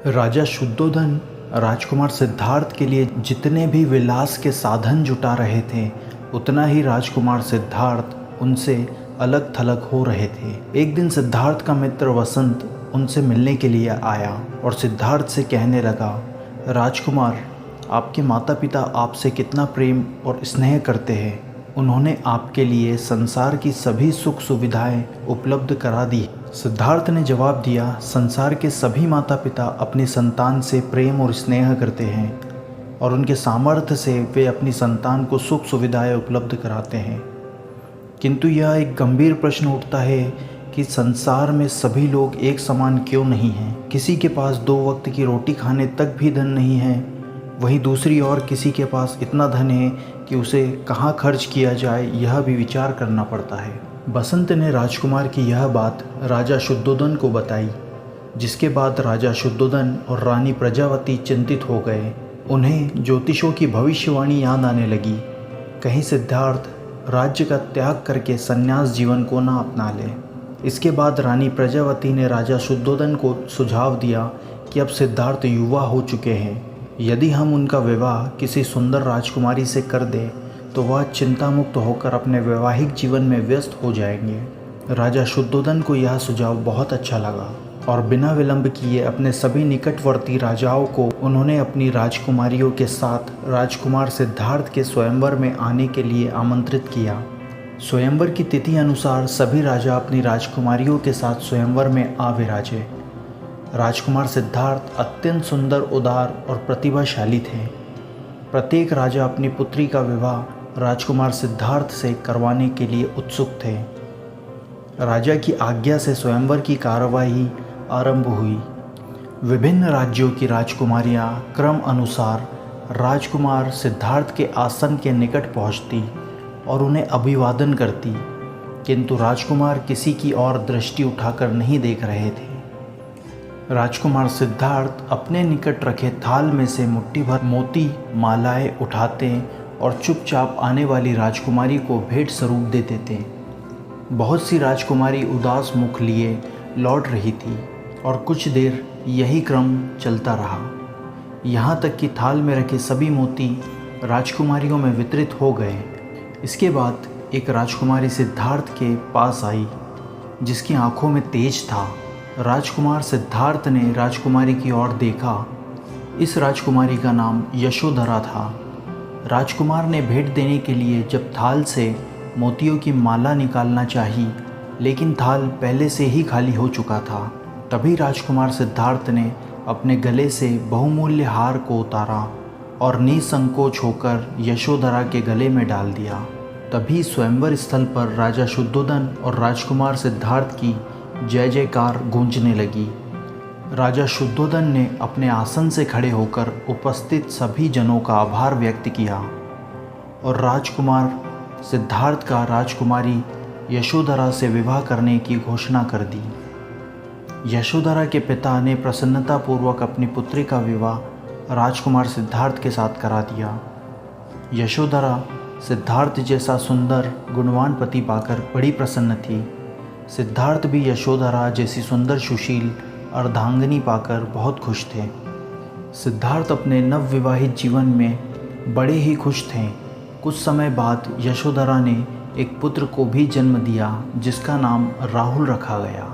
राजा शुद्धोधन राजकुमार सिद्धार्थ के लिए जितने भी विलास के साधन जुटा रहे थे, उतना ही राजकुमार सिद्धार्थ उनसे अलग थलग हो रहे थे। एक दिन सिद्धार्थ का मित्र वसंत उनसे मिलने के लिए आया और सिद्धार्थ से कहने लगा, राजकुमार, आपके माता पिता आपसे कितना प्रेम और स्नेह करते हैं। उन्होंने आपके लिए संसार की सभी सुख सुविधाएं उपलब्ध करा दी। सिद्धार्थ ने जवाब दिया, संसार के सभी माता पिता अपनी संतान से प्रेम और स्नेह करते हैं और उनके सामर्थ्य से वे अपनी संतान को सुख सुविधाएं उपलब्ध कराते हैं, किंतु यह एक गंभीर प्रश्न उठता है कि संसार में सभी लोग एक समान क्यों नहीं हैं। किसी के पास 2 वक्त की रोटी खाने तक भी धन नहीं है, वहीं दूसरी ओर किसी के पास इतना धन है कि उसे कहाँ खर्च किया जाए यह भी विचार करना पड़ता है। बसंत ने राजकुमार की यह बात राजा शुद्धोधन को बताई, जिसके बाद राजा शुद्धोधन और रानी प्रजावती चिंतित हो गए। उन्हें ज्योतिषों की भविष्यवाणी याद आने लगी, कहीं सिद्धार्थ राज्य का त्याग करके संन्यास जीवन को ना अपना ले। इसके बाद रानी प्रजावती ने राजा शुद्धोधन को सुझाव दिया कि अब सिद्धार्थ युवा हो चुके हैं, यदि हम उनका विवाह किसी सुंदर राजकुमारी से कर दें तो वह चिंता मुक्त होकर अपने वैवाहिक जीवन में व्यस्त हो जाएंगे। राजा शुद्धोधन को यह सुझाव बहुत अच्छा लगा और बिना विलंब किए अपने सभी निकटवर्ती राजाओं को उन्होंने अपनी राजकुमारियों के साथ राजकुमार सिद्धार्थ के स्वयंवर में आने के लिए आमंत्रित किया। स्वयंवर की तिथि अनुसार सभी राजा अपनी राजकुमारियों के साथ स्वयंवर में आ विराजे। राजकुमार सिद्धार्थ अत्यंत सुंदर, उदार और प्रतिभाशाली थे। प्रत्येक राजा अपनी पुत्री का विवाह राजकुमार सिद्धार्थ से करवाने के लिए उत्सुक थे। राजा की आज्ञा से स्वयंवर की कार्यवाही आरंभ हुई। विभिन्न राज्यों की राजकुमारियां क्रम अनुसार राजकुमार सिद्धार्थ के आसन के निकट पहुंचती और उन्हें अभिवादन करती, किंतु राजकुमार किसी की ओर दृष्टि उठाकर नहीं देख रहे थे। राजकुमार सिद्धार्थ अपने निकट रखे थाल में से मुट्ठी भर मोती मालाएं उठाते और चुपचाप आने वाली राजकुमारी को भेंट स्वरूप दे देते। बहुत सी राजकुमारी उदास मुख लिए लौट रही थी और कुछ देर यही क्रम चलता रहा, यहाँ तक कि थाल में रखे सभी मोती राजकुमारियों में वितरित हो गए। इसके बाद एक राजकुमारी सिद्धार्थ के पास आई, जिसकी आंखों में तेज था। राजकुमार सिद्धार्थ ने राजकुमारी की ओर देखा। इस राजकुमारी का नाम यशोधरा था। राजकुमार ने भेंट देने के लिए जब थाल से मोतियों की माला निकालना चाही, लेकिन थाल पहले से ही खाली हो चुका था। तभी राजकुमार सिद्धार्थ ने अपने गले से बहुमूल्य हार को उतारा और निसंकोच होकर यशोधरा के गले में डाल दिया। तभी स्वयंवर स्थल पर राजा शुद्धोधन और राजकुमार सिद्धार्थ की जय जयकार गूंजने लगी। राजा शुद्धोधन ने अपने आसन से खड़े होकर उपस्थित सभी जनों का आभार व्यक्त किया और राजकुमार सिद्धार्थ का राजकुमारी यशोधरा से विवाह करने की घोषणा कर दी। यशोधरा के पिता ने प्रसन्नतापूर्वक अपनी पुत्री का विवाह राजकुमार सिद्धार्थ के साथ करा दिया। यशोधरा सिद्धार्थ जैसा सुंदर गुणवान पति पाकर बड़ी प्रसन्न थी। सिद्धार्थ भी यशोधरा जैसी सुंदर सुशील अर्धांगिनी पाकर बहुत खुश थे। सिद्धार्थ अपने नवविवाहित जीवन में बड़े ही खुश थे। कुछ समय बाद यशोधरा ने एक पुत्र को भी जन्म दिया, जिसका नाम राहुल रखा गया।